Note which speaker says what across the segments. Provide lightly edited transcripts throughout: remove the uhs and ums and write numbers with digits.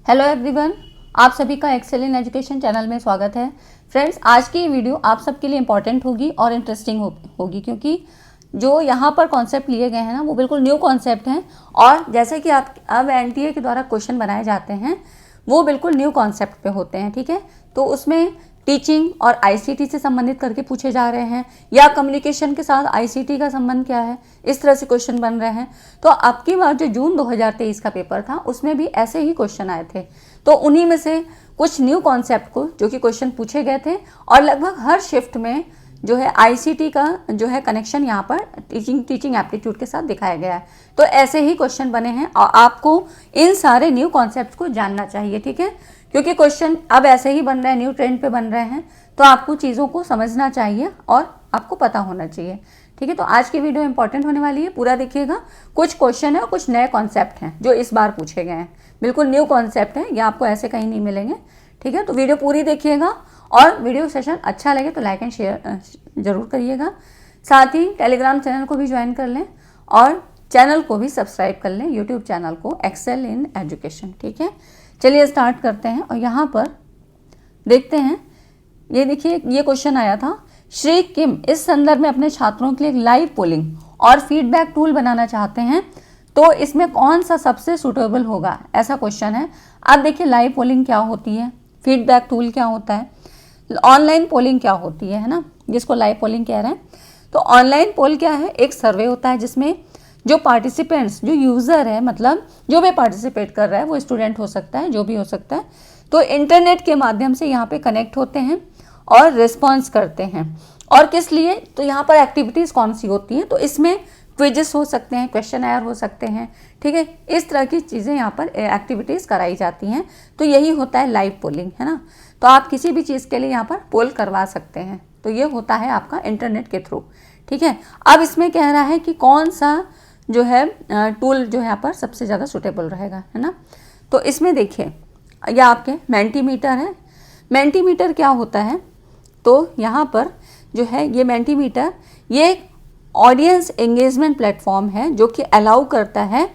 Speaker 1: Hello everyone, आप सभी का एक्सेल इन एजुकेशन चैनल में स्वागत है। फ्रेंड्स, आज की ये वीडियो आप सबके लिए इम्पॉर्टेंट होगी और इंटरेस्टिंग होगी क्योंकि जो यहाँ पर कॉन्सेप्ट लिए गए हैं ना वो बिल्कुल न्यू कॉन्सेप्ट हैं और जैसे कि आप अब एनटीए के द्वारा क्वेश्चन बनाए जाते हैं वो बिल्कुल न्यू कॉन्सेप्ट पे होते हैं। ठीक है, तो उसमें टीचिंग और आईसीटी से संबंधित करके पूछे जा रहे हैं या कम्युनिकेशन के साथ आईसीटी का संबंध क्या है, इस तरह से क्वेश्चन बन रहे हैं। तो अब की बार जो जून 2023 का पेपर था उसमें भी ऐसे ही क्वेश्चन आए थे। तो उन्हीं में से कुछ न्यू कॉन्सेप्ट को जो कि क्वेश्चन पूछे गए थे और लगभग हर शिफ्ट में जो है आईसीटी का जो है कनेक्शन यहाँ पर टीचिंग एप्टीट्यूड के साथ दिखाया गया है। तो ऐसे ही क्वेश्चन बने हैं और आपको इन सारे न्यू कॉन्सेप्ट को जानना चाहिए। ठीक है, क्योंकि क्वेश्चन अब ऐसे ही बन रहे हैं, न्यू ट्रेंड पे बन रहे हैं, तो आपको चीज़ों को समझना चाहिए और आपको पता होना चाहिए। ठीक है, तो आज की वीडियो इंपॉर्टेंट होने वाली है, पूरा देखिएगा। कुछ क्वेश्चन है और कुछ नए कॉन्सेप्ट हैं जो इस बार पूछे गए हैं, बिल्कुल न्यू कॉन्सेप्ट है, ये आपको ऐसे कहीं नहीं मिलेंगे। ठीक है, तो वीडियो पूरी देखिएगा और वीडियो सेशन अच्छा लगे तो लाइक एंड शेयर जरूर करिएगा। साथ ही टेलीग्राम चैनल को भी ज्वाइन कर लें और चैनल को भी सब्सक्राइब कर लें, यूट्यूब चैनल को एक्सेल इन एजुकेशन। ठीक है, चलिए स्टार्ट करते हैं और यहाँ पर देखते हैं। ये देखिए, ये क्वेश्चन आया था, श्री किम इस संदर्भ में अपने छात्रों के लिए एक लाइव पोलिंग और फीडबैक टूल बनाना चाहते हैं, तो इसमें कौन सा सबसे सूटेबल होगा, ऐसा क्वेश्चन है। अब देखिए, लाइव पोलिंग क्या होती है, फीडबैक टूल क्या होता है, ऑनलाइन पोलिंग क्या होती है ना, जिसको लाइव पोलिंग कह रहे हैं। तो ऑनलाइन पोल क्या है, एक सर्वे होता है जिसमें जो पार्टिसिपेंट्स, जो यूज़र है, मतलब जो भी पार्टिसिपेट कर रहा है, वो स्टूडेंट हो सकता है, जो भी हो सकता है, तो इंटरनेट के माध्यम से यहाँ पे कनेक्ट होते हैं और रिस्पॉन्स करते हैं। और किस लिए, तो यहाँ पर एक्टिविटीज़ कौन सी होती हैं, तो इसमें क्विजेस हो सकते हैं, क्वेश्चन आयर हो सकते हैं। ठीक है, इस तरह की चीज़ें यहाँ पर एक्टिविटीज़ कराई जाती हैं। तो यही होता है लाइव पोलिंग, है ना। तो आप किसी भी चीज़ के लिए यहाँ पर पोल करवा सकते हैं, तो ये होता है आपका इंटरनेट के थ्रू। ठीक है, अब इसमें कह रहा है कि कौन सा जो है टूल जो है यहाँ पर सबसे ज़्यादा सूटेबल रहेगा, है ना। तो इसमें देखिए, यह आपके मेंटीमीटर है। मेंटीमीटर क्या होता है, तो यहाँ पर जो है ये मेंटीमीटर, ये ऑडियंस एंगेजमेंट प्लेटफॉर्म है जो कि अलाउ करता है,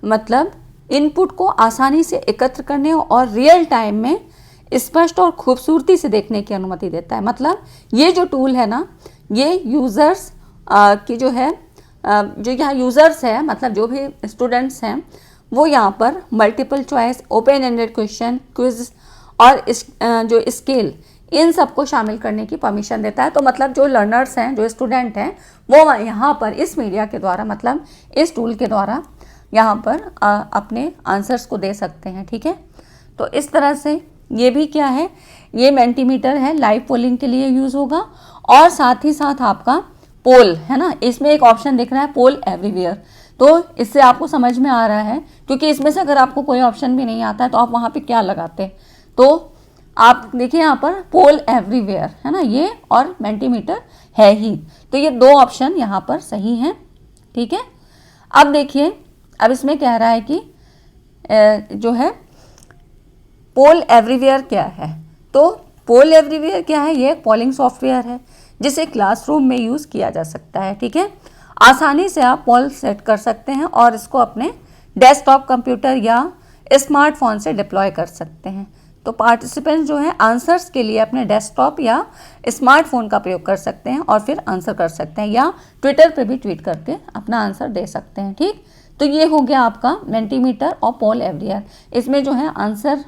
Speaker 1: मतलब इनपुट को आसानी से एकत्र करने और रियल टाइम में स्पष्ट और खूबसूरती से देखने की अनुमति देता है। मतलब ये जो टूल है ना, ये यूज़र्स की जो है जो यहाँ यूज़र्स है, मतलब जो भी स्टूडेंट्स हैं, वो यहाँ पर multiple choice, open ended question, quiz और जो स्केल, इन सबको शामिल करने की परमिशन देता है। तो मतलब जो लर्नर्स हैं, जो स्टूडेंट हैं, वो यहाँ पर इस मीडिया के द्वारा, मतलब इस टूल के द्वारा यहाँ पर अपने आंसर्स को दे सकते हैं। ठीक है, तो इस तरह से ये भी क्या है, ये मेंटीमीटर है, लाइव पोलिंग के लिए यूज़ होगा। और साथ ही साथ आपका पोल है ना, इसमें एक ऑप्शन दिख रहा है पोल एवरीवेयर, तो इससे आपको समझ में आ रहा है, क्योंकि इसमें से अगर आपको कोई ऑप्शन भी नहीं आता है तो आप वहाँ पे क्या लगाते। तो आप देखिए यहाँ पर पोल एवरीवेयर है ना, ये और मेंटीमीटर है ही, तो ये दो ऑप्शन यहाँ पर सही हैं। ठीक है, अब देखिए, अब इसमें कह रहा है कि जो है पोल एवरीवेयर क्या है, तो पोल एवरीवेयर क्या है, ये एक पोलिंग सॉफ्टवेयर है जिसे क्लासरूम में यूज़ किया जा सकता है। ठीक है, आसानी से आप पोल सेट कर सकते हैं और इसको अपने डेस्कटॉप कंप्यूटर या स्मार्टफोन से डिप्लॉय कर सकते हैं। तो पार्टिसिपेंट्स जो है आंसर्स के लिए अपने डेस्कटॉप या स्मार्टफोन का प्रयोग कर सकते हैं और फिर आंसर कर सकते हैं, या ट्विटर पे भी ट्वीट करके अपना आंसर दे सकते हैं। ठीक, तो ये हो गया आपका मेंटीमीटर और पोल एवरीवेयर। इसमें जो है आंसर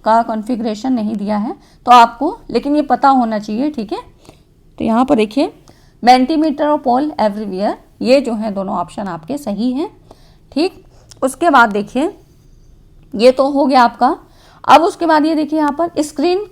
Speaker 1: का कॉन्फ़िगरेशन नहीं दिया है तो आपको, लेकिन ये पता होना चाहिए। ठीक है, तो यहाँ पर देखिए, मेंटीमीटर और पोल एवरीवेयर, ये जो है दोनों ऑप्शन आपके सही हैं। ठीक, उसके बाद देखिए, ये तो हो गया आपका। अब उसके बाद ये देखिए, यहाँ पर स्क्रीन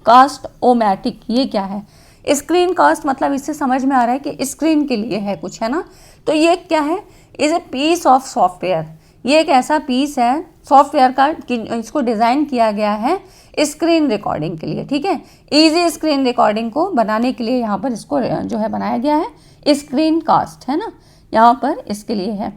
Speaker 1: कास्ट ओमैटिक, ये क्या है, स्क्रीन कास्ट मतलब इससे समझ में आ रहा है कि स्क्रीन के लिए है कुछ, है ना। तो ये क्या है, is a piece of software, ये एक ऐसा पीस है सॉफ्टवेयर का कि इसको डिज़ाइन किया गया है स्क्रीन रिकॉर्डिंग के लिए। ठीक है, इजी स्क्रीन रिकॉर्डिंग को बनाने के लिए यहाँ पर इसको जो है बनाया गया है, स्क्रीन कास्ट है ना, यहाँ पर इसके लिए है।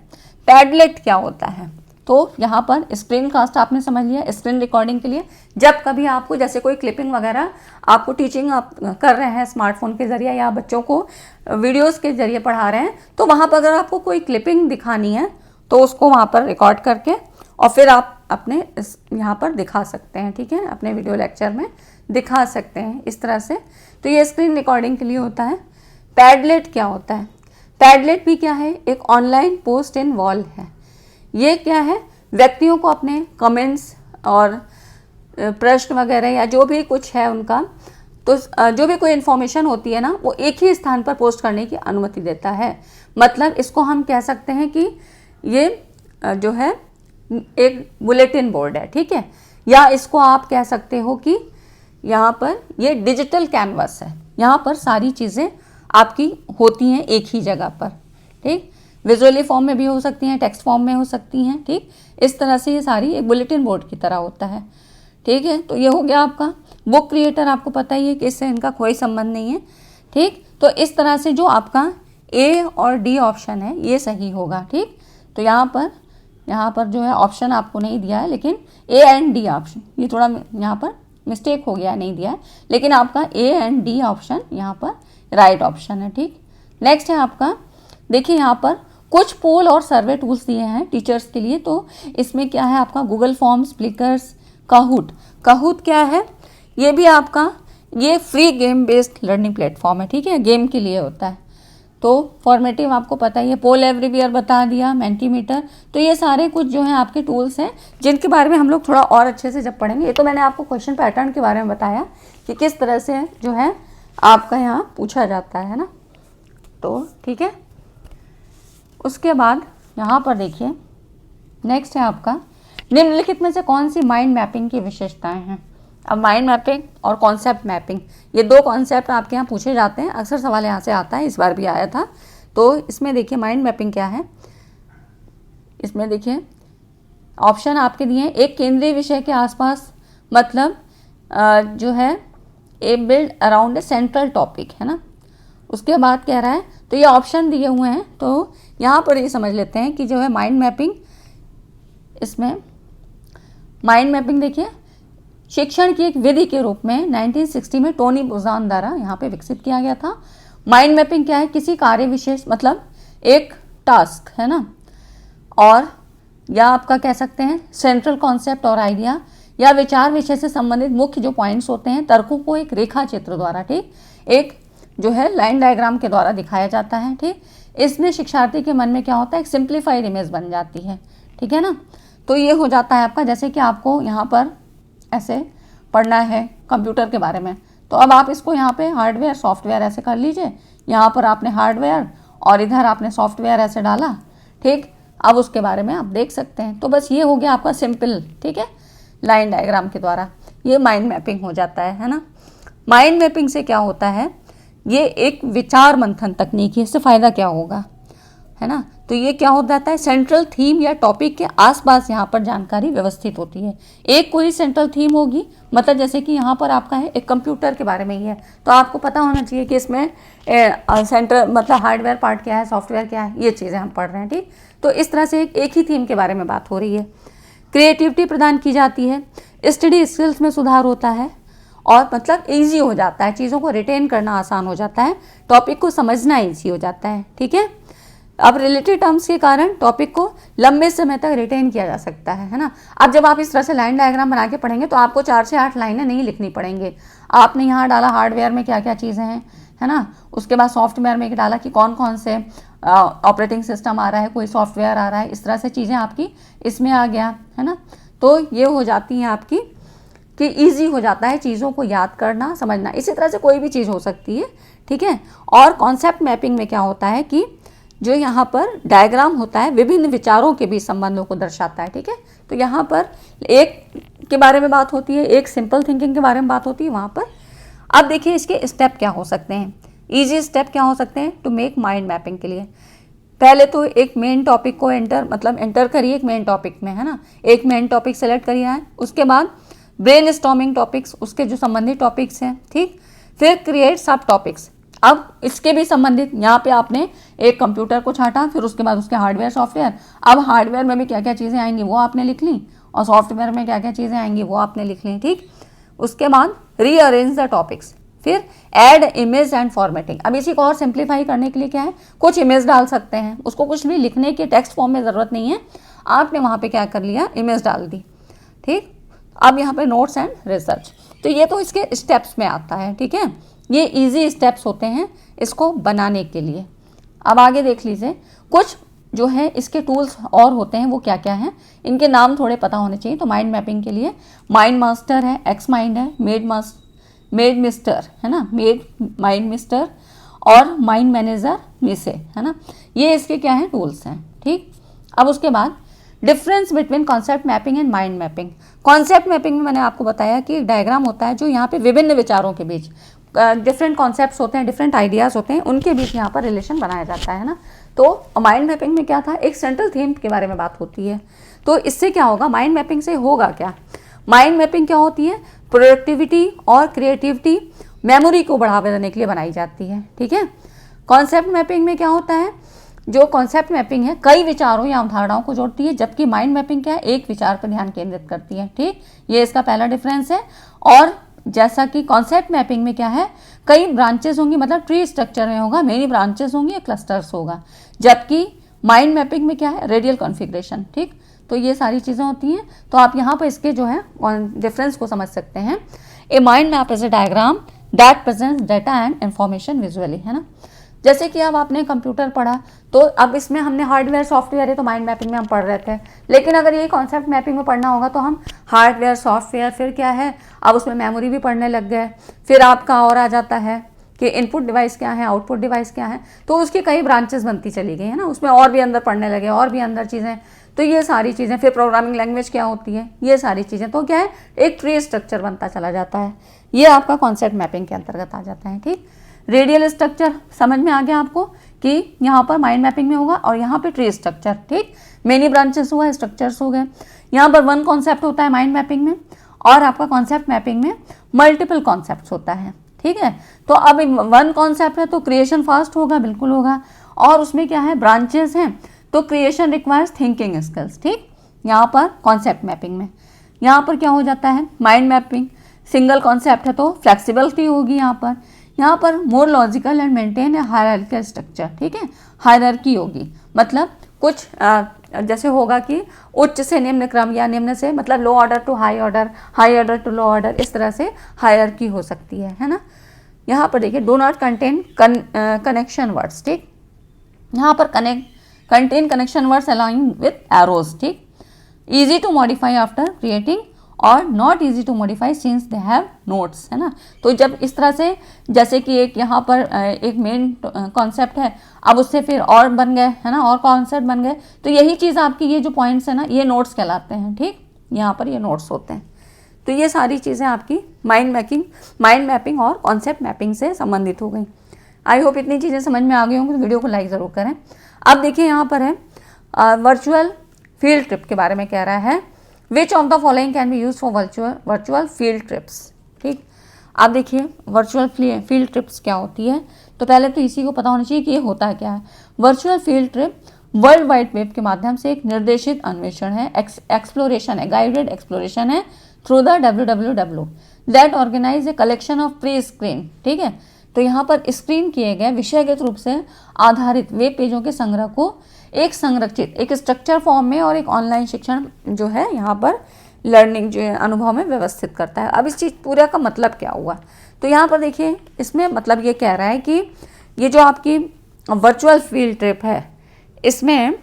Speaker 1: पैडलेट क्या होता है, तो यहाँ पर स्क्रीन कास्ट आपने समझ लिया, स्क्रीन रिकॉर्डिंग के लिए जब कभी आपको जैसे कोई क्लिपिंग वगैरह आपको टीचिंग आप कर रहे हैं स्मार्टफोन के ज़रिए या बच्चों को वीडियोस के ज़रिए पढ़ा रहे हैं, तो वहाँ पर अगर आपको कोई क्लिपिंग दिखानी है तो उसको वहाँ पर रिकॉर्ड करके और फिर आप अपने इस यहाँ पर दिखा सकते हैं, ठीक है, अपने वीडियो लेक्चर में दिखा सकते हैं इस तरह से। तो ये स्क्रीन रिकॉर्डिंग के लिए होता है। पैडलेट क्या होता है? पैडलेट भी क्या है? एक ऑनलाइन पोस्ट इन वॉल है। ये क्या है? व्यक्तियों को अपने कमेंट्स और प्रश्न वगैरह या जो भी कुछ है उनका, तो जो भी कोई इन्फॉर्मेशन होती है ना, वो एक ही स्थान पर पोस्ट करने की अनुमति देता है। मतलब इसको हम कह सकते हैं कि ये जो है एक बुलेटिन बोर्ड है, ठीक है, या इसको आप कह सकते हो कि यहाँ पर ये डिजिटल कैनवस है। यहाँ पर सारी चीज़ें आपकी होती हैं एक ही जगह पर, ठीक। विजुअली फॉर्म में भी हो सकती हैं, टेक्स्ट फॉर्म में हो सकती हैं, ठीक। इस तरह से ये सारी एक बुलेटिन बोर्ड की तरह होता है, ठीक है। तो ये हो गया आपका बुक क्रिएटर, आपको पता ही है कि इससे इनका कोई संबंध नहीं है, ठीक। तो इस तरह से जो आपका ए और डी ऑप्शन है ये सही होगा, ठीक। तो यहाँ पर जो है ऑप्शन आपको नहीं दिया है, लेकिन ए एंड डी ऑप्शन, ये थोड़ा यहाँ पर मिस्टेक हो गया, नहीं दिया है, लेकिन आपका ए एंड डी ऑप्शन यहाँ पर राइट ऑप्शन है, ठीक। नेक्स्ट है आपका, देखिए यहाँ पर कुछ पोल और सर्वे टूल्स दिए हैं टीचर्स के लिए। तो इसमें क्या है आपका गूगल फॉर्म्स, स्प्लिकर्स, काहूट क्या है? ये भी आपका ये free game based learning platform है, ठीक है, गेम के लिए होता है। तो फॉर्मेटिव आपको पता ही है, पोल एवरीवेयर बता दिया, मेंटीमीटर। तो ये सारे कुछ जो हैं आपके टूल्स हैं जिनके बारे में हम लोग थोड़ा और अच्छे से जब पढ़ेंगे। ये तो मैंने आपको क्वेश्चन पैटर्न के बारे में बताया कि किस तरह से जो है आपका यहाँ पूछा जाता है ना, तो ठीक है। उसके बाद यहाँ पर देखिए नेक्स्ट है आपका, निम्नलिखित में से कौन सी माइंड मैपिंग की विशेषताएं हैं? अब माइंड मैपिंग और कॉन्सेप्ट मैपिंग, ये दो कॉन्सेप्ट आपके यहाँ पूछे जाते हैं, अक्सर सवाल यहाँ से आता है, इस बार भी आया था। तो इसमें देखिए माइंड मैपिंग क्या है, इसमें देखिए ऑप्शन आपके दिए हैं। एक केंद्रीय विषय के आसपास, मतलब जो है a build around a central topic, है ना। उसके बाद कह रहा है, तो ये ऑप्शन दिए हुए हैं, तो यहाँ पर ये समझ लेते हैं कि जो है माइंड मैपिंग, इसमें माइंड मैपिंग देखिए शिक्षण की एक विधि के रूप में 1960 में टोनी बुजान द्वारा यहाँ पे विकसित किया गया था। माइंड मैपिंग क्या है? किसी कार्य विशेष, मतलब एक टास्क, है ना, और या आपका कह सकते हैं सेंट्रल कॉन्सेप्ट और आइडिया या विचार विषय से संबंधित मुख्य जो पॉइंट्स होते हैं, तर्कों को एक रेखा चित्र द्वारा, ठीक, एक जो है लाइन डायग्राम के द्वारा दिखाया जाता है, ठीक। इसमें शिक्षार्थी के मन में क्या होता है? एक सिंप्लीफाइड इमेज बन जाती है, ठीक है ना। तो ये हो जाता है आपका, जैसे कि आपको यहाँ पर ऐसे पढ़ना है कंप्यूटर के बारे में, तो अब आप इसको यहाँ पे हार्डवेयर सॉफ्टवेयर ऐसे कर लीजिए। यहाँ पर आपने हार्डवेयर और इधर आपने सॉफ्टवेयर ऐसे डाला, ठीक। अब उसके बारे में आप देख सकते हैं। तो बस ये हो गया आपका सिंपल, ठीक है, लाइन डायग्राम के द्वारा ये माइंड मैपिंग हो जाता है ना। माइंड मैपिंग से क्या होता है? ये एक विचार मंथन तकनीक है। इससे फ़ायदा क्या होगा, है ना। तो ये क्या हो जाता है? सेंट्रल थीम या टॉपिक के आसपास यहाँ पर जानकारी व्यवस्थित होती है। एक कोई सेंट्रल थीम होगी, मतलब जैसे कि यहाँ पर आपका है एक कंप्यूटर के बारे में ही है, तो आपको पता होना चाहिए कि इसमें सेंट्रल मतलब हार्डवेयर पार्ट क्या है, सॉफ्टवेयर क्या है, ये चीज़ें हम पढ़ रहे हैं, ठीक। तो इस तरह से एक ही थीम के बारे में बात हो रही है। क्रिएटिविटी प्रदान की जाती है, स्टडी स्किल्स में सुधार होता है, और मतलब ईजी हो जाता है, चीज़ों को रिटेन करना आसान हो जाता है, टॉपिक को समझना ईजी हो जाता है, ठीक है। अब रिलेटेड टर्म्स के कारण टॉपिक को लंबे समय तक रिटेन किया जा सकता है ना। अब जब आप इस तरह से लाइन डायग्राम बना के पढ़ेंगे तो आपको 4 से 8 लाइनें नहीं लिखनी पड़ेंगे। आपने यहाँ डाला हार्डवेयर में क्या क्या चीज़ें हैं, है ना, उसके बाद सॉफ्टवेयर में डाला कि कौन कौन से ऑपरेटिंग सिस्टम आ रहा है, कोई सॉफ्टवेयर आ रहा है, इस तरह से चीज़ें आपकी इसमें आ गया, है ना। तो ये हो जाती हैं आपकी कि ईजी हो जाता है चीज़ों को याद करना, समझना। इसी तरह से कोई भी चीज़ हो सकती है, ठीक है। और कॉन्सेप्ट मैपिंग में क्या होता है कि जो यहाँ पर डायग्राम होता है विभिन्न विचारों के बीच संबंधों को दर्शाता है, ठीक है। तो यहाँ पर एक के बारे में बात होती है, एक सिंपल थिंकिंग के बारे में बात होती है वहाँ पर। अब देखिए इसके स्टेप क्या हो सकते हैं, ईजी स्टेप क्या हो सकते हैं टू मेक माइंड मैपिंग के लिए। पहले तो एक मेन टॉपिक को एंटर करिए एक मेन टॉपिक में, है ना, एक मेन टॉपिक सेलेक्ट करिए है। उसके बाद ब्रेन स्टॉर्मिंग टॉपिक्स, उसके जो संबंधित टॉपिक्स हैं, ठीक। फिर क्रिएट सब टॉपिक्स, अब इसके भी संबंधित, यहाँ पे आपने एक कंप्यूटर को छांटा, फिर उसके बाद उसके हार्डवेयर सॉफ्टवेयर, अब हार्डवेयर में भी क्या क्या चीज़ें आएंगी वो आपने लिख ली, और सॉफ्टवेयर में क्या क्या चीज़ें आएंगी वो आपने लिख ली, ठीक। उसके बाद रीअरेंज द टॉपिक्स, फिर ऐड इमेज एंड फॉर्मेटिंग। अब इसी को और सिंप्लीफाई करने के लिए क्या है, कुछ इमेज डाल सकते हैं, उसको कुछ भी लिखने की टेक्स्ट फॉर्म में ज़रूरत नहीं है, आपने वहाँ पे क्या कर लिया, इमेज डाल दी। ठीक। अब यहाँ पे नोट्स एंड रिसर्च, तो ये तो इसके स्टेप्स में आता है, ठीक है, ये इजी स्टेप्स होते हैं इसको बनाने के लिए। अब आगे देख लीजिए, कुछ जो है इसके टूल्स और होते हैं, वो क्या क्या हैं, इनके नाम थोड़े पता होने चाहिए। तो माइंड मैपिंग के लिए माइंड मास्टर है, एक्स माइंड है, मेड मिस्टर है ना, माइंड मिस्टर और माइंड मैनेजर मिसे है ना, ये इसके क्या हैं, टूल्स हैं, ठीक। अब उसके बाद difference between concept mapping and mind mapping. Concept mapping में मैंने आपको बताया कि एक डायग्राम होता है जो यहाँ पे विभिन्न विचारों के बीच, डिफरेंट कॉन्सेप्ट्स होते हैं, डिफरेंट आइडियाज़ होते हैं, उनके बीच यहाँ पर रिलेशन बनाया जाता है ना। तो माइंड मैपिंग में क्या था, एक सेंट्रल थीम के बारे में बात होती है। तो इससे क्या होगा, माइंड मैपिंग से होगा क्या, माइंड मैपिंग क्या होती है, प्रोडक्टिविटी और क्रिएटिविटी, मेमोरी को बढ़ावा देने के लिए बनाई जाती है, ठीक है। कॉन्सेप्ट मैपिंग में क्या होता है, जो कॉन्सेप्ट मैपिंग है कई विचारों या अवधारणाओं को जोड़ती है, जबकि माइंड मैपिंग क्या है, एक विचार पर ध्यान केंद्रित करती है, ठीक। ये इसका पहला डिफरेंस है। और जैसा कि कॉन्सेप्ट मैपिंग में क्या है, कई ब्रांचेस होंगी, मतलब ट्री स्ट्रक्चर में होगा, मेनी ब्रांचेस होंगी या क्लस्टर्स होगा, जबकि माइंड मैपिंग में क्या है, रेडियल कॉन्फ़िगरेशन, ठीक। तो ये सारी चीज़ें होती हैं। तो आप यहाँ पर इसके जो है डिफरेंस को समझ सकते हैं। A mind map is a diagram that presents data and information visually, है ना। जैसे कि अब आपने कंप्यूटर पढ़ा, तो अब इसमें हमने हार्डवेयर सॉफ्टवेयर है, तो माइंड मैपिंग में हम पढ़ रहे थे, लेकिन अगर ये कॉन्सेप्ट मैपिंग में पढ़ना होगा तो हम हार्डवेयर सॉफ्टवेयर, फिर क्या है, अब उसमें मेमोरी भी पढ़ने लग गए, फिर आपका और आ जाता है कि इनपुट डिवाइस क्या है, आउटपुट डिवाइस क्या है, तो उसकी कई ब्रांचेस बनती चली गई है ना, उसमें और भी अंदर पढ़ने लगे, और भी अंदर चीज़ें, तो ये सारी चीज़ें, फिर प्रोग्रामिंग लैंग्वेज क्या होती है, ये सारी चीज़ें, तो क्या है, एक ट्री स्ट्रक्चर बनता चला जाता है। ये आपका कॉन्सेप्ट मैपिंग के अंतर्गत आ जाता है, ठीक। रेडियल स्ट्रक्चर समझ में आ गया आपको कि यहाँ पर माइंड मैपिंग में होगा, और यहाँ पे ट्री स्ट्रक्चर, ठीक, मेनी ब्रांचेस हुआ, स्ट्रक्चर्स हो गए। यहाँ पर वन कॉन्सेप्ट होता है माइंड मैपिंग में, और आपका कॉन्सेप्ट मैपिंग में मल्टीपल कॉन्सेप्ट्स होता है, ठीक है। तो अब वन कॉन्सेप्ट है तो क्रिएशन फास्ट होगा, बिल्कुल होगा, और उसमें क्या है, ब्रांचेस हैं, तो क्रिएशन रिक्वायर्स थिंकिंग स्किल्स, ठीक। यहाँ पर कॉन्सेप्ट मैपिंग में, यहाँ पर क्या हो जाता है, माइंड मैपिंग सिंगल कॉन्सेप्ट है तो फ्लेक्सिबिलिटी होगी, यहाँ पर more logical and maintain A hierarchical structure, ठीक है, हायरार्की होगी, मतलब कुछ जैसे होगा कि उच्च से निम्न क्रम, या निम्न से मतलब low order to high order, high order to low order, इस तरह से हायरार्की हो सकती है ना। यहाँ पर देखिए, do not contain connection words, ठीक, यहाँ पर contain connection words aligning with arrows, ठीक, easy to modify after creating or not easy to modify since they have notes, है ना। तो जब इस तरह से, जैसे कि एक यहाँ पर एक मेन कॉन्सेप्ट है, अब उससे फिर और बन गए, है ना, और कॉन्सेप्ट बन गए, तो यही चीज़ आपकी ये जो पॉइंट्स है ना, ये नोट्स कहलाते हैं, ठीक, यहाँ पर ये नोट्स होते हैं। तो ये सारी चीज़ें आपकी माइंड मैपिंग और कॉन्सेप्ट मैपिंग से संबंधित हो गई। आई होप इतनी चीज़ें समझ में आ गई होंगी, तो वीडियो को लाइक ज़रूर करें। अब देखिए, यहाँ पर है वर्चुअल फील्ड ट्रिप के बारे में कह रहा है, which of the following can be use for virtual field trips, ठीक। आप देखिए, वर्चुअल फील्ड ट्रिप्स क्या होती है, तो पहले तो इसी को पता होना चाहिए कि ये होता है क्या है। Virtual field trip world wide web के माध्यम से एक निर्देशित अन्वेषण है, एक्सप्लोरेशन है, गाइडेड एक्सप्लोरेशन है through the www that organise a collection of pre screen, ठीक है। तो यहाँ पर स्क्रीन किए गए विषयगत रूप से आधारित वेब पेजों के संग्रह को एक संरक्षित, एक स्ट्रक्चर फॉर्म में और एक ऑनलाइन शिक्षण जो है यहाँ पर लर्निंग जो है अनुभव में व्यवस्थित करता है। अब इस चीज़ पूरा का मतलब क्या हुआ, तो यहाँ पर देखिए, इसमें मतलब ये कह रहा है कि ये जो आपकी वर्चुअल फील्ड ट्रिप है, इसमें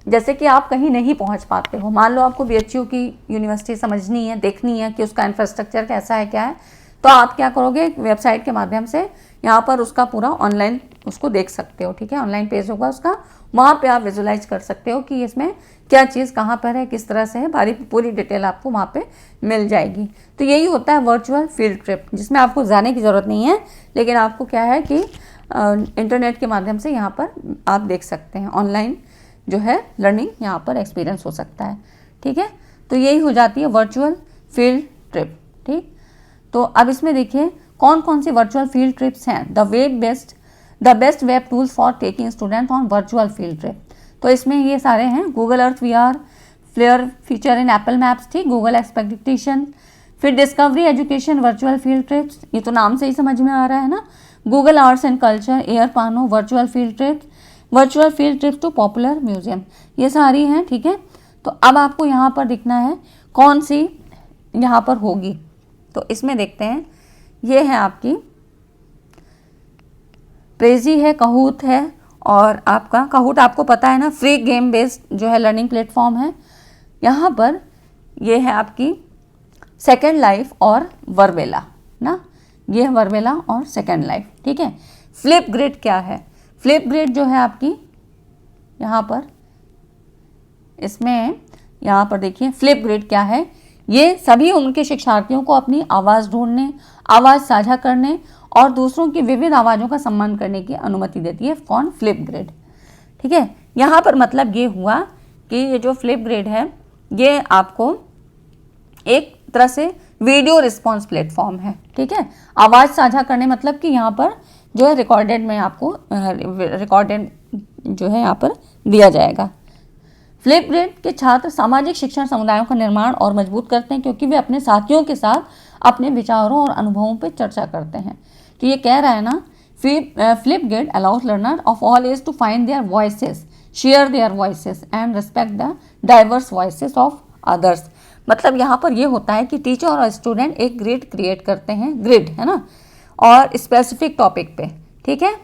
Speaker 1: जैसे कि आप कहीं नहीं पहुँच पाते हो, मान लो आपको BHU की यूनिवर्सिटी समझनी है, देखनी है कि उसका इंफ्रास्ट्रक्चर कैसा है, क्या है, तो आप क्या करोगे, वेबसाइट के माध्यम से यहाँ पर उसका पूरा ऑनलाइन उसको देख सकते हो, ठीक है, ऑनलाइन पेज होगा उसका, वहाँ पे आप विजुलाइज कर सकते हो कि इसमें क्या चीज़ कहाँ पर है, किस तरह से है, पूरी डिटेल आपको वहाँ पे मिल जाएगी। तो यही होता है वर्चुअल फील्ड ट्रिप, जिसमें आपको जाने की ज़रूरत नहीं है, लेकिन आपको क्या है कि इंटरनेट के माध्यम से यहाँ पर आप देख सकते हैं, ऑनलाइन जो है लर्निंग यहाँ पर एक्सपीरियंस हो सकता है, ठीक है। तो यही हो जाती है वर्चुअल फील्ड ट्रिप, ठीक। तो अब इसमें देखिए कौन कौन सी वर्चुअल फील्ड ट्रिप्स हैं। The best web tools for taking student on virtual field trip, तो इसमें ये सारे हैं, Google Earth VR, flyover feature in Apple Maps, ठीक, गूगल एक्सपेक्टेशन, फिर Discovery Education virtual field trips, ये तो नाम से ही समझ में आ रहा है ना, Google Arts and Culture, air virtual field trips to popular museum, ये सारी हैं, ठीक है। तो अब आपको यहाँ पर दिखना है कौन सी यहाँ पर होगी। तो इसमें देखते हैं, ये है आपकी प्रेजी है, कहूट है, और आपका कहूट आपको पता है ना, फ्री गेम बेस्ड जो है लर्निंग प्लेटफॉर्म है। यहाँ पर ये है आपकी सेकेंड लाइफ और वर्बेला ना, ये है वर्बेला और सेकेंड लाइफ, ठीक है। फ्लिपग्रिड क्या है? फ्लिपग्रिड जो है आपकी यहाँ पर, इसमें यहाँ पर देखिए फ्लिपग्रिड क्या है, ये सभी उनके शिक्षार्थियों को अपनी आवाज़ ढूंढने, आवाज़ साझा करने और दूसरों की विविध आवाज़ों का सम्मान करने की अनुमति देती है। कौन? फ्लिपग्रिड, ठीक है। यहाँ पर मतलब ये हुआ कि ये जो फ्लिपग्रिड है ये आपको एक तरह से वीडियो रिस्पॉन्स प्लेटफॉर्म है, ठीक है। आवाज़ साझा करने मतलब कि यहाँ पर जो है रिकॉर्डेड में आपको रिकॉर्डेड जो है यहाँ पर दिया जाएगा। फ्लिपग्रिड के छात्र सामाजिक शिक्षण समुदायों का निर्माण और मजबूत करते हैं क्योंकि वे अपने साथियों के साथ अपने विचारों और अनुभवों पर चर्चा करते हैं। तो ये कह रहा है ना, Flipgrid allows learner of all age to find their voices, share their voices and respect the diverse voices of others. मतलब यहाँ पर ये होता है कि टीचर और स्टूडेंट एक ग्रिड क्रिएट करते हैं, ग्रिड है ना, और स्पेसिफिक टॉपिक पे, ठीक है।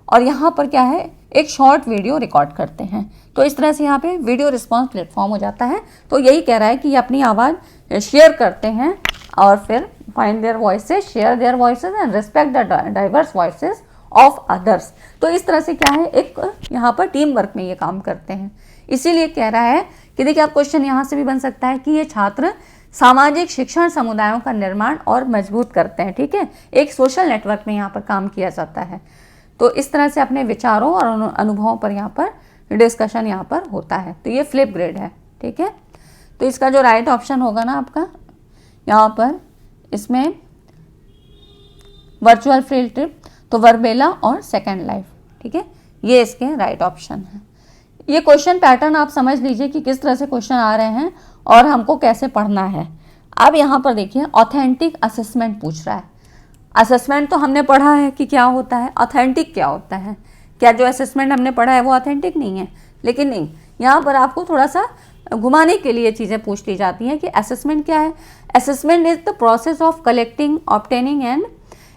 Speaker 1: और यहाँ पर क्या है, एक शॉर्ट वीडियो रिकॉर्ड करते हैं। तो इस तरह से यहाँ पे वीडियो रिस्पॉन्स प्लेटफॉर्म हो जाता है। तो यही कह रहा है कि ये अपनी आवाज़ शेयर करते हैं और फिर find their voices, share their voices and respect the diverse voices of others. तो इस तरह से क्या है, एक यहाँ पर टीम वर्क में ये काम करते हैं। इसीलिए कह रहा है कि देखिए, आप क्वेश्चन यहाँ से भी बन सकता है कि ये छात्र सामाजिक शिक्षण समुदायों का निर्माण और मजबूत करते हैं, ठीक है। एक सोशल नेटवर्क में यहाँ पर काम किया जाता है। तो इस तरह से अपने विचारों और अनुभवों पर यहाँ पर डिस्कशन यहाँ पर होता है। तो ये फ्लिपग्रिड है, ठीक है। तो इसका जो राइट ऑप्शन होगा ना आपका यहाँ पर, इसमें वर्चुअल फील्ड ट्रिप, तो वर्बेला और सेकेंड लाइफ, ठीक है, ये इसके राइट ऑप्शन है। ये क्वेश्चन पैटर्न आप समझ लीजिए कि किस तरह से क्वेश्चन आ रहे हैं और हमको कैसे पढ़ना है। अब यहाँ पर देखिए, ऑथेंटिक असेसमेंट पूछ रहा है। असेसमेंट तो हमने पढ़ा है कि क्या होता है, ऑथेंटिक क्या होता है। क्या जो असेसमेंट हमने पढ़ा है वो ऑथेंटिक नहीं है? लेकिन नहीं, यहाँ पर आपको थोड़ा सा घुमाने के लिए चीज़ें पूछ ली जाती हैं कि असेसमेंट क्या है। Assessment is the process of collecting, obtaining and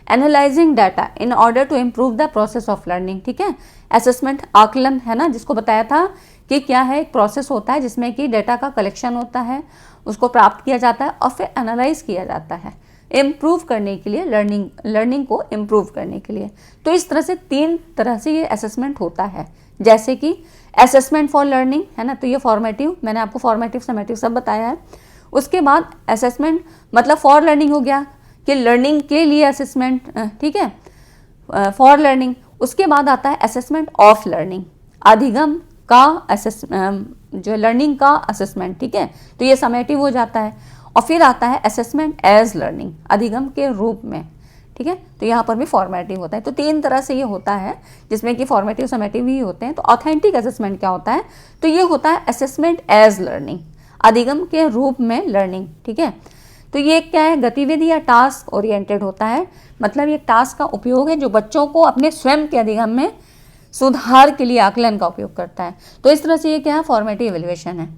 Speaker 1: analysing data in order to improve the process of learning, ठीक है। असेसमेंट आकलन है ना, जिसको बताया था कि क्या है, एक प्रोसेस होता है जिसमें कि डेटा का कलेक्शन होता है, उसको प्राप्त किया जाता है और फिर एनालाइज किया जाता है इम्प्रूव करने के लिए, लर्निंग को इम्प्रूव करने के लिए। तो इस तरह से 3 तरह से ये असेसमेंट होता है। जैसे कि असेसमेंट फॉर लर्निंग है ना, तो ये फॉर्मेटिव, मैंने आपको फॉर्मेटिव समेटिव सब बताया है। उसके बाद असेसमेंट मतलब फॉर लर्निंग हो गया कि लर्निंग के लिए असेसमेंट, ठीक है, फॉर लर्निंग। उसके बाद आता है असेसमेंट ऑफ लर्निंग, अधिगम का जो लर्निंग का असेसमेंट, ठीक है, तो ये समेटिव हो जाता है। और फिर आता है असेसमेंट एज लर्निंग, अधिगम के रूप में, ठीक है, तो यहाँ पर भी फॉर्मेटिव होता है। तो 3 तरह से ये होता है जिसमें कि फॉर्मेटिव समेटिव ही होते हैं। तो ऑथेंटिक असेसमेंट क्या होता है, तो ये होता है असेसमेंट एज लर्निंग, अधिगम के रूप में लर्निंग, ठीक है। तो ये क्या है, गतिविधि या टास्क ओरिएंटेड होता है, मतलब ये टास्क का उपयोग है जो बच्चों को अपने स्वयं के अधिगम में सुधार के लिए आकलन का उपयोग करता है। तो इस तरह से ये क्या है, फॉर्मेटिव इवैल्यूएशन है।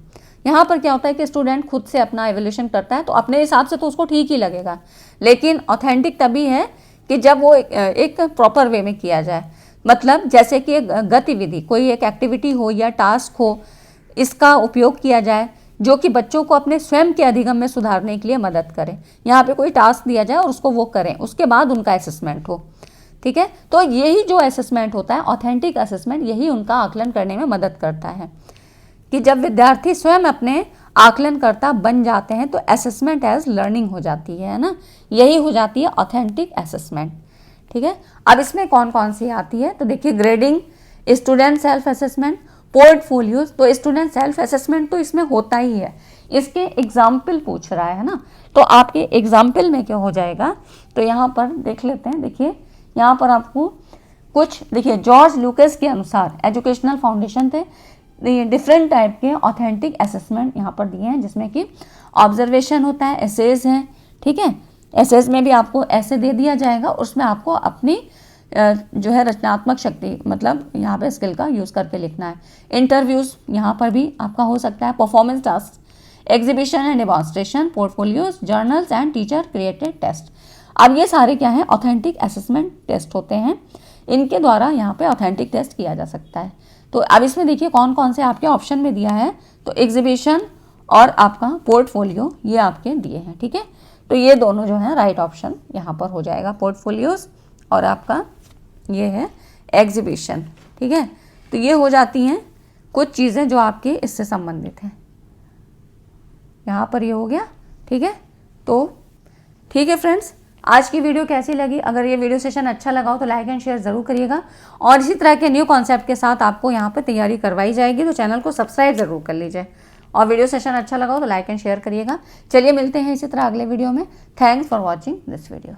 Speaker 1: यहाँ पर क्या होता है कि स्टूडेंट खुद से अपना इवैल्यूएशन करता है, तो अपने हिसाब से तो उसको ठीक ही लगेगा, लेकिन ऑथेंटिक तभी है कि जब वो एक प्रॉपर वे में किया जाए। मतलब जैसे कि एक गतिविधि, कोई एक एक्टिविटी हो या टास्क हो, इसका उपयोग किया जाए जो कि बच्चों को अपने स्वयं के अधिगम में सुधारने के लिए मदद करे। यहाँ पे कोई टास्क दिया जाए और उसको वो करें, उसके बाद उनका असेसमेंट हो, ठीक है। तो यही जो असेसमेंट होता है, ऑथेंटिक असेसमेंट, यही उनका आकलन करने में मदद करता है कि जब विद्यार्थी स्वयं अपने आकलनकर्ता बन जाते हैं तो असेसमेंट एज लर्निंग हो जाती है ना, यही हो जाती है ऑथेंटिक असेसमेंट, ठीक है। अब इसमें कौन कौन सी आती है, तो देखिए grading, student self assessment, portfolios. तो स्टूडेंट सेल्फ असेसमेंट तो इसमें होता ही है, इसके एग्जाम्पल पूछ रहा है ना, तो आपके एग्जाम्पल में क्या हो जाएगा, तो यहाँ पर देख लेते हैं। देखिए यहाँ पर आपको कुछ, देखिए जॉर्ज लूकस के अनुसार एजुकेशनल फाउंडेशन थे, डिफरेंट टाइप के ऑथेंटिक असेसमेंट यहाँ पर दिए हैं, जिसमें कि ऑब्जर्वेशन होता है, एसेज हैं, ठीक है। एसेज में भी आपको ऐसे दे दिया जाएगा, उसमें आपको अपनी जो है रचनात्मक शक्ति, मतलब यहाँ पे स्किल का यूज़ करके लिखना है। इंटरव्यूज़ यहाँ पर भी आपका हो सकता है। Performance task, exhibition and demonstration, portfolios, journals and teacher created test. अब ये सारे क्या हैं, ऑथेंटिक असेसमेंट टेस्ट होते हैं। इनके द्वारा यहाँ पे ऑथेंटिक टेस्ट किया जा सकता है। तो अब इसमें देखिए कौन कौन से आपके ऑप्शन में दिया है, तो एग्जीबिशन और आपका पोर्टफोलियो ये आपके दिए हैं, ठीक है। तो ये दोनों जो है राइट ऑप्शन यहाँ पर हो जाएगा, पोर्टफोलियोज और आपका ये है एग्जीबिशन, ठीक है। तो ये हो जाती हैं कुछ चीज़ें जो आपके इससे संबंधित हैं। यहाँ पर ये हो गया, ठीक है। तो ठीक है फ्रेंड्स, आज की वीडियो कैसी लगी? अगर ये वीडियो सेशन अच्छा लगा हो तो लाइक एंड शेयर ज़रूर करिएगा, और इसी तरह के न्यू कॉन्सेप्ट के साथ आपको यहाँ पे तैयारी करवाई जाएगी, तो चैनल को सब्सक्राइब ज़रूर कर लीजिए। और वीडियो सेशन अच्छा लगा हो तो लाइक एंड शेयर करिएगा। चलिए मिलते हैं इसी तरह अगले वीडियो में। Thanks for watching this video.